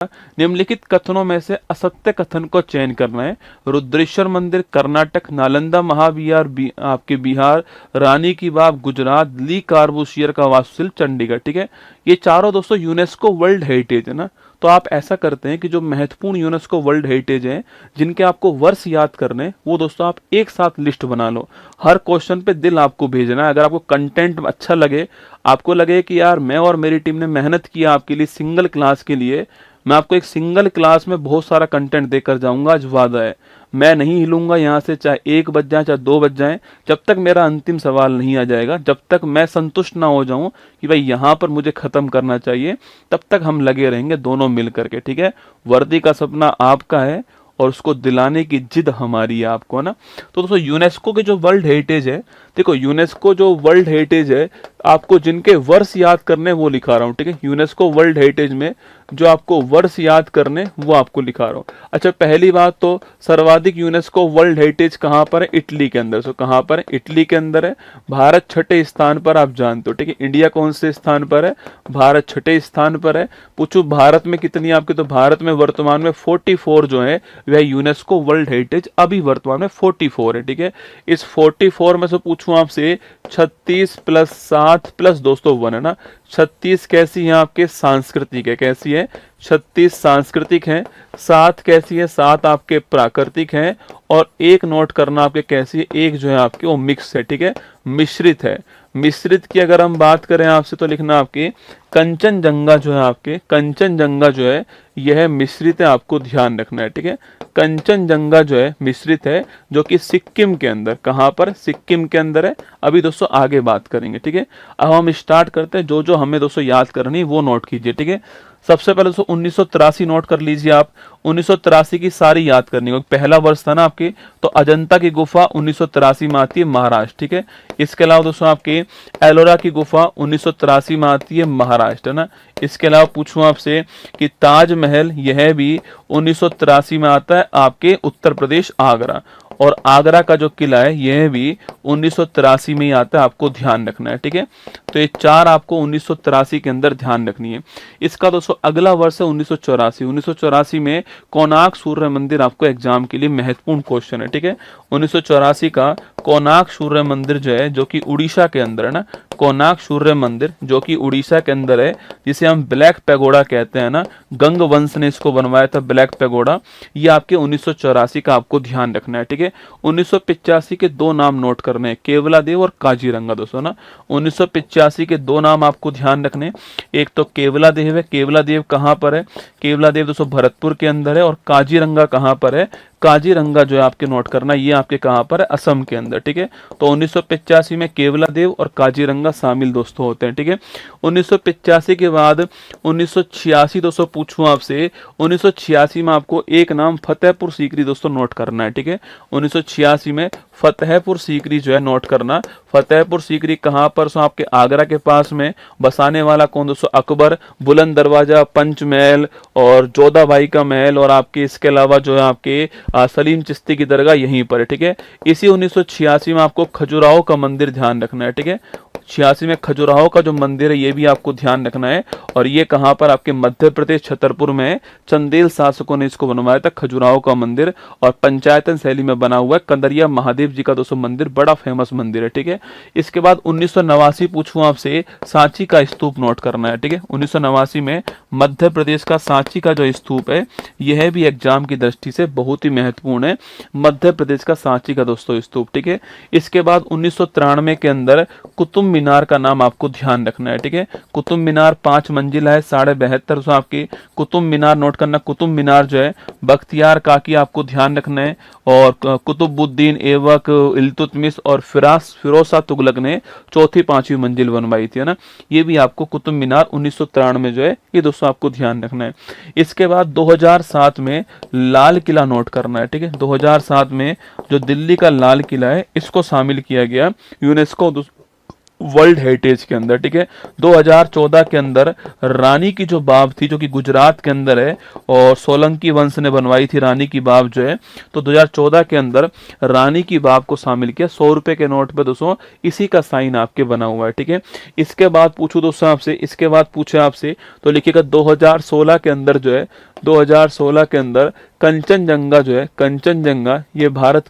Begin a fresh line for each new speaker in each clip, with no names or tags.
निम्नलिखित कथनों में से असत्य कथन को चयन करना है। रुद्रेश्वर मंदिर कर्नाटक, नालंदा महाविहार आपके बिहार, रानी की बाग गुजरात, ली कार्बूसियर का वास्तुशिल्प चंडीगढ़। ठीक है, ये चारों दोस्तों यूनेस्को वर्ल्ड हेरिटेज है ना। तो आप ऐसा करते हैं कि जो महत्वपूर्ण यूनेस्को वर्ल्ड हेरिटेज हैं, जिनके आपको वर्ष याद करने, वो दोस्तों आप एक साथ लिस्ट बना लो। हर क्वेश्चन पे दिल आपको भेजना है। अगर आपको कंटेंट अच्छा लगे, आपको लगे कि यार मैं और मेरी टीम ने मेहनत किया आपके लिए सिंगल क्लास के लिए, मैं आपको एक सिंगल क्लास में बहुत सारा कंटेंट देकर जाऊंगा, आज वादा है। मैं नहीं हिलूंगा यहाँ से, चाहे 1 बज जाए चाहे 2 बज जाए, जब तक मेरा अंतिम सवाल नहीं आ जाएगा, जब तक मैं संतुष्ट ना हो जाऊं कि भाई यहाँ पर मुझे खत्म करना चाहिए, तब तक हम लगे रहेंगे दोनों मिल करके। ठीक है, वर्दी का सपना आपका है और उसको दिलाने की जिद हमारी है आपको ना। तो दोस्तों यूनेस्को के जो वर्ल्ड हेरिटेज है, देखो यूनेस्को जो वर्ल्ड हेरिटेज है, आपको जिनके वर्ष याद करने वो लिखा रहा हूँ। ठीक है, यूनेस्को वर्ल्ड हेरिटेज में जो आपको वर्ष याद करने वो आपको लिखा रहा हूँ। अच्छा, पहली बात तो सर्वाधिक यूनेस्को वर्ल्ड हेरिटेज कहाँ पर है? इटली के अंदर। सो कहाँ पर है? इटली के अंदर है। भारत 6ठे स्थान पर, आप जानते हो। ठीक है, इंडिया कौन से स्थान पर है? भारत 6ठे स्थान पर है। पूछू भारत में कितनी आपके, तो भारत में वर्तमान में 44 जो है वह यूनेस्को वर्ल्ड हेरिटेज अभी वर्तमान में 44 है। ठीक है, इस 44 में से पूछूं आपसे 36 प्लस 7 प्लस दोस्तों 1 है ना। 36 कैसी है आपके? सांस्कृतिक है। कैसी है? 36 सांस्कृतिक है। 7 कैसी है? 7 आपके प्राकृतिक है। और 1 नोट करना आपके कैसी है? 1 जो है आपके वो मिक्स है। ठीक है, मिश्रित है। मिश्रित की अगर हम बात करें आपसे तो लिखना आपके कंचनजंगा जो है, आपके कंचनजंगा जो है यह मिश्रित है, आपको ध्यान रखना है। ठीक है, कंचनजंगा जो है मिश्रित है, जो कि सिक्किम के अंदर, कहां पर? सिक्किम के अंदर है। अभी दोस्तों आगे बात करेंगे। ठीक है, अब हम स्टार्ट करते हैं। जो जो हमें दोस्तों याद करनी वो नोट कीजिए। ठीक है, सबसे पहले दोस्तों 1983 नोट कर लीजिए आप। 1983 की सारी याद करनी होगी। पहला वर्ष था ना आपके, तो अजंता की गुफा 1983 में आती है, महाराष्ट्र। ठीक है, इसके अलावा दोस्तों आपके एलोरा की गुफा 1983 में आती है, महाराष्ट्र, है ना। इसके अलावा पूछूं आपसे कि ताजमहल यह भी 1983 में आता है, आपके उत्तर प्रदेश, आगरा। और आगरा का जो किला है यह भी 1983 में ही आता है, आपको ध्यान रखना है। ठीक है, तो ये 4 आपको 1983 के अंदर ध्यान रखनी है। इसका दोस्तों अगला वर्ष है 1984। 1984 में कोणार्क सूर्य मंदिर आपको एग्जाम के लिए महत्वपूर्ण क्वेश्चन है। ठीक है, 1984 का कोणार्क सूर्य मंदिर जो है, जो कि उड़ीसा के अंदर है ना। कोणार्क सूर्य मंदिर जो कि उड़ीसा के अंदर है, जिसे हम ब्लैक पैगोडा कहते हैं ना, गंग वंश ने इसको बनवाया था ब्लैक पैगोडा। ये आपके 1984 का आपको ध्यान रखना है। ठीक है, 1985 के 2 नाम नोट करने हैं, केवलादेव और काजीरंगा दोस्तों ना। 1985 के 2 नाम आपको ध्यान रखने, एक तो केवलादेव है। केवलादेव कहां पर है? केवलादेव दोस्तों भरतपुर के अंदर है। और काजीरंगा कहां पर है? काजीरंगा जो है आपके नोट करना, ये आपके कहां पर है? असम के अंदर। ठीक है, तो 1985 में केवलादेव और काजीरंगा शामिल दोस्तों होते हैं। ठीक है, 1985 के बाद 1986 दोस्तों पूछूं आपसे, 1986 में आपको एक नाम फतेहपुर सीकरी दोस्तों नोट करना है। ठीक है, 1986 में फतेहपुर सीकरी जो है नोट करना। फतेहपुर सीकरी कहां पर? सो आपके आगरा के पास में। बसाने वाला कौन दोस्तों? अकबर। बुलंद दरवाजा, पंचमहल और जोधाबाई का महल, और आपके इसके अलावा जो है आपके सलीम चिश्ती की दरगाह यहीं पर है। ठीक है, इसी 1986 में आपको खजुराहो का मंदिर ध्यान रखना है। ठीक है, 86 में खजुराहो का जो मंदिर है ये भी आपको ध्यान रखना है। और ये कहां पर? आपके मध्य प्रदेश छतरपुर में। चंदेल शासकों ने इसको बनवाया था, खजुराहो का मंदिर, और पंचायतन शैली में बना हुआ है। कंदरिया महादेव जी का दोस्तों मंदिर बड़ा फेमस मंदिर है। ठीक है, इसके बाद 1989 पूछूं आपसे, सांची का स्तूप नोट करना है। ठीक है, 1989 में मध्य प्रदेश का सांची का जो स्तूप है यह भी एग्जाम की दृष्टि से बहुत ही महत्वपूर्ण है, मध्य प्रदेश का सांची का दोस्तों स्तूप। ठीक है, इसके बाद 1993 के अंदर कुतुब मीनार का नाम आपको ध्यान रखना है। ठीक है, कुतुब मीनार 5 मंजिला है, 72.5 आपकी कुतुब मीनार नोट करना। कुतुब मीनार जो है बख्तियार काकी आपको ध्यान रखना है, और कुतुबुद्दीन ऐबक, इल्तुतमिश और फिरोज शाह तुगलक ने 4थी 5वीं मंजिल बनवाई थी, है ना। ये भी आपको कुतुब मीनार 1993 में जो है ये दोस्तों आपको ध्यान रखना है। इसके बाद 2007 में लाल किला नोट करना है। ठीक है, 2007 में जो दिल्ली का लाल किला है इसको शामिल किया गया यूनेस्को वर्ल्ड हेरिटेज के अंदर, ठीक है। 2014 के अंदर रानी की जो बाव थी, जो कि गुजरात के अंदर है, और सोलंकी वंश ने बनवाई थी रानी की बाव जो है, तो 2014 के अंदर रानी की बाव को शामिल किया। 100 रुपए के नोट पे दोस्तों इसी का साइन आपके बना हुआ है, ठीक है। इसके बाद पूछूं दोस्तों आपसे, इसके बाद पूछे आपसे तो लिखिएगा 2016 के अंदर जो है, 2016 के अंदर कंचनजंगा जो है, कंचनजंगा ये भारत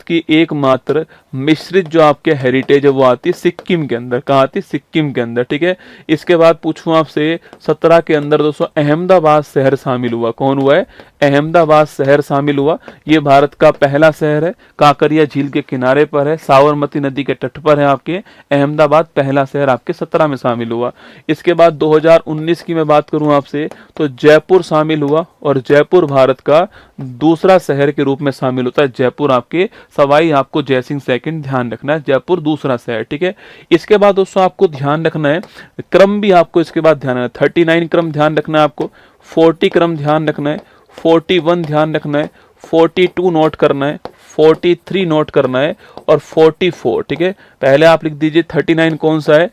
की एकमात्र मिश्रित जो आपके हेरिटेज है वो आती है सिक्किम के अंदर। कहाँ आती है? सिक्किम के अंदर, ठीक है। इसके बाद पूछूं आपसे 17 के अंदर दोस्तों अहमदाबाद शहर शामिल हुआ। कौन हुआ है? अहमदाबाद शहर शामिल हुआ। ये भारत का पहला शहर है, काकरिया झील के किनारे पर है, साबरमती नदी के तट पर है आपके। अहमदाबाद पहला शहर आपके 17 में शामिल हुआ। इसके बाद 2019 की मैं बात करूं आपसे तो जयपुर शामिल हुआ, और जयपुर भारत का दूसरा शहर के रूप में शामिल होता है। जयपुर आपके सवाई आपको जयसिंह सेकंड, ध्यान रखना है, जयपुर दूसरा शहर, ठीक है। इसके बाद दोस्तों आपको ध्यान रखना है, क्रम भी आपको इसके बाद ध्यान रखना है। 39 क्रम ध्यान रखना है आपको, 40 क्रम ध्यान रखना है, 41 ध्यान रखना है, 42 नोट करना है, 43 नोट करना है, और 44, ठीक है। पहले आप लिख दीजिए 39 कौन सा है?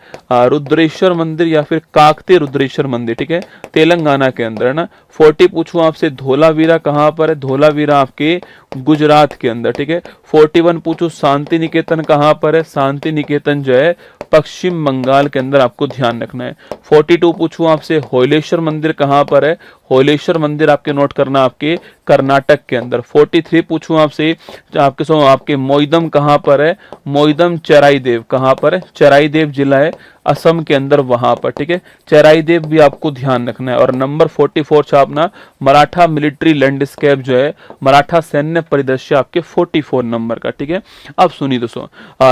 रुद्रेश्वर मंदिर या फिर काकतीय रुद्रेश्वर मंदिर, ठीक है, तेलंगाना के अंदर है ना। 40 पूछूं आपसे धोलावीरा कहाँ पर है? धोलावीरा आपके गुजरात के अंदर, ठीक है। 41 पूछूं शांति निकेतन कहाँ पर है? शांति निकेतन जो है पश्चिम बंगाल के अंदर, आपको ध्यान रखना है। 42 पूछूं आपसे होलेश्वर मंदिर कहाँ पर है? होलेश्वर मंदिर आपके नोट करना आपके कर्नाटक के अंदर। 43 पूछूं आपसे आपके मोइदम कहाँ पर है? मोइदम चराईदेव कहाँ पर है? चराईदेव जिला है असम के अंदर, वहां पर, ठीक है। चराईदेव भी आपको ध्यान रखना है। और नंबर 44 छापना मराठा मिलिट्री लैंडस्केप जो है, मराठा सैन्य परिदृश्य आपके 44 नंबर का, ठीक है। अब सुनिए दोस्तों,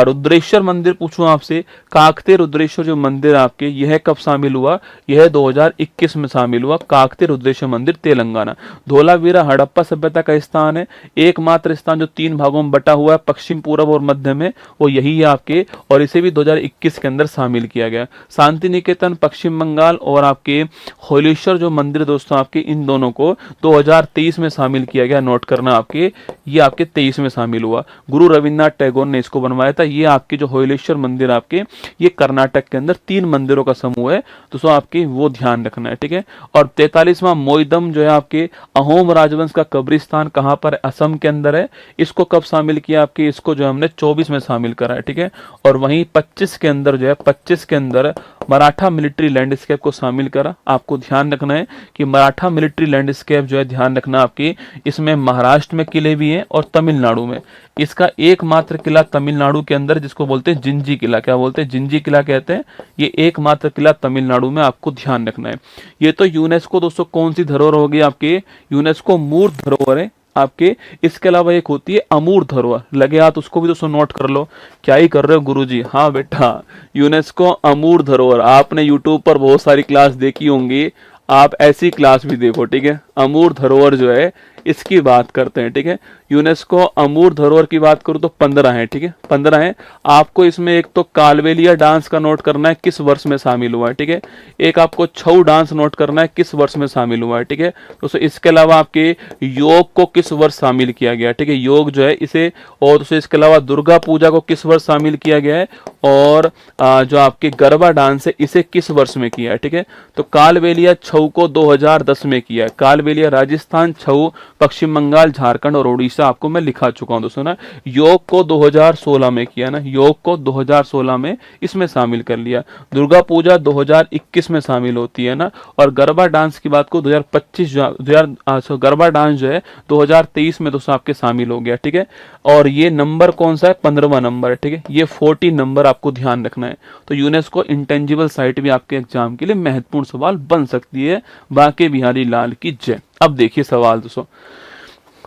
रुद्रेश्वर मंदिर पूछूं आपसे, काकतीय रुद्रेश्वर जो मंदिर आपके, यह कब शामिल हुआ? यह 2021 में शामिल हुआ, काकतीय रुद्रेश्वर मंदिर तेलंगाना। धोलावीरा हड़प्पा सभ्यता का स्थान है, एकमात्र स्थान जो 3 भागों में बटा हुआ है, पश्चिम, पूर्व और मध्य में, वो यही है आपके, और इसे भी 2021 के अंदर शामिल किया गया। शांति निकेतन पश्चिम बंगाल और आपके होलेश्वर जो मंदिर दोस्तों आपके, इन दोनों को 2023 में शामिल किया गया। नोट करना आपके, ये आपके 23 में शामिल हुआ। गुरु रविन्द्रनाथ टैगोर ने इसको बनवाया था। ये आपके जो होलेश्वर मंदिर आपके, ये कर्नाटक के अंदर 3 मंदिरों का समूह है दोस्तों, आपके वो ध्यान रखना है, ठीक है। और 43वां मोइदम जो है आपके अहोम राजवंश का कब्रिस्तान कहां पर? असम के अंदर है। इसको कब शामिल किया आपके? इसको जो हमने 24 में शामिल करा है, ठीक है। और वहीं 25 के अंदर जो है, 25 के अंदर मराठा मिलिट्री लैंडस्केप को शामिल करा। आपको ध्यान रखना है कि मराठा मिलिट्री लैंडस्केप जो है, ध्यान रखना आपकी, इसमें महाराष्ट्र में किले भी हैं और तमिलनाडु में। इसका एकमात्र किला तमिलनाडु के अंदर, जिसको बोलते हैं जिंजी किला, क्या बोलते हैं? जिंजी किला कहते हैं। ये एकमात्र किला तमिलनाडु में, आपको ध्यान रखना है। ये तो यूनेस्को दोस्तों कौन सी धरोहर होगी आपकी? यूनेस्को मूर्त धरोहर है आपके। इसके अलावा एक होती है अमूर्त धरोहर, लगे हाथ, उसको भी दोस्तों नोट कर लो। क्या ही कर रहे हो गुरुजी? हाँ बेटा, यूनेस्को अमूर्त धरोहर, आपने यूट्यूब पर बहुत सारी क्लास देखी होंगी, आप ऐसी क्लास भी देखो, ठीक है। अमूर्त धरोहर जो है, इसकी बात करते हैं, ठीक है। यूनेस्को अमूर्त धरोहर की बात करूं तो 15 है, ठीक है, 15 है। आपको इसमें एक तो कालबेलिया डांस का नोट करना है, किस वर्ष में शामिल हुआ है, ठीक है। एक आपको छऊ डांस नोट करना है, किस वर्ष में शामिल हुआ है, ठीक है। दोस्तों इसके अलावा आपके योग को किस वर्ष शामिल किया गया, ठीक है, योग जो है इसे। और दोस्तों इसके अलावा दुर्गा पूजा को किस वर्ष शामिल किया गया है, और जो आपके गरबा डांस है, इसे किस वर्ष में किया है, ठीक है। तो कालबेलिया छऊ को 2010 में किया है। कालबेलिया राजस्थान, छऊ पश्चिम बंगाल, झारखंड और ओडिशा, आपको मैं लिखा चुका हूं दोस्तों ना। योग को 2016 में किया ना, योग को 2016 में इसमें शामिल कर लिया। दुर्गा पूजा 2021 में शामिल होती है ना। और गरबा डांस की बात को 2025 गरबा डांस जो है 2023 में दोस्तों आपके शामिल हो गया, ठीक है। और ये नंबर कौन सा है? 15वां नंबर है, ठीक है। ये 40 नंबर आपको ध्यान रखना है। तो यूनेस्को इंटेंजिबल साइट भी आपके एग्जाम के लिए महत्वपूर्ण सवाल बन सकती है। बांके बिहारी लाल की जय। अब देखिए सवाल दोस्तों,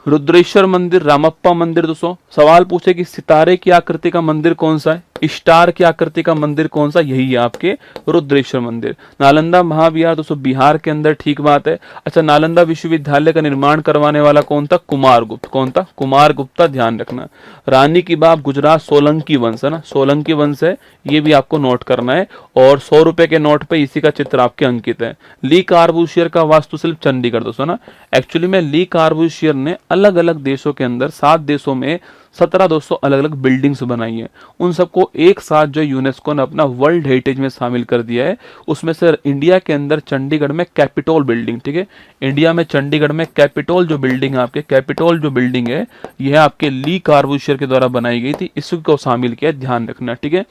रुद्रेश्वर मंदिर, रामप्पा मंदिर, दोस्तों सवाल पूछे कि सितारे की आकृति का मंदिर कौन सा है, स्टार की आकृति का मंदिर कौन सा? यही है आपके रुद्रेश्वर मंदिर। नालंदा महाविहार दोस्तों बिहार के अंदर, ठीक बात है। अच्छा, नालंदा विश्वविद्यालय का निर्माण करवाने वाला कौन था? कुमारगुप्त। कौन था? कुमारगुप्ता, ध्यान रखना। रानी की बाव गुजरात सोलंकी वंश है ना, सोलंकी वंश है, ये भी आपको नोट करना है। और 100 रुपए के नोट पे इसी का चित्र आपके अंकित है। ली कार्बूसियर का वास्तुशिल्प चंडीगढ़ दोस्तों ना। एक्चुअली में ली कार्बूसियर ने अलग अलग देशों के अंदर 7 देशों में 17 दोस्तों अलग अलग बिल्डिंग्स बनाई है। उन सबको एक साथ जो यूनेस्को ने अपना वर्ल्ड हेरिटेज में शामिल कर दिया है। उसमें से इंडिया के अंदर चंडीगढ़ में कैपिटोल बिल्डिंग, ठीक है, इंडिया में चंडीगढ़ में कैपिटोल जो बिल्डिंग है, आपके कैपिटोल जो बिल्डिंग है, यह आपके ली कार्बूशियर के द्वारा बनाई गई थी, इसको शामिल किया, ध्यान रखना, ठीक है।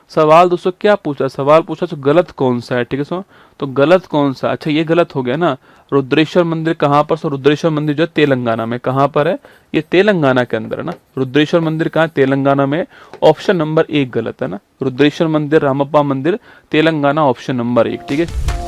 सवाल दोस्तों क्या पूछा, सवाल पूछा तो गलत कौन सा है, ठीक है सो, तो गलत कौन सा, अच्छा ये गलत हो गया ना। रुद्रेश्वर मंदिर कहाँ पर, सो रुद्रेश्वर मंदिर जो है तेलंगाना में, कहाँ पर है, ये तेलंगाना के अंदर है ना। रुद्रेश्वर मंदिर कहाँ, तेलंगाना में। ऑप्शन नंबर 1 गलत है ना, रुद्रेश्वर मंदिर, रामप्पा मंदिर, तेलंगाना, ऑप्शन नंबर 1, ठीक है।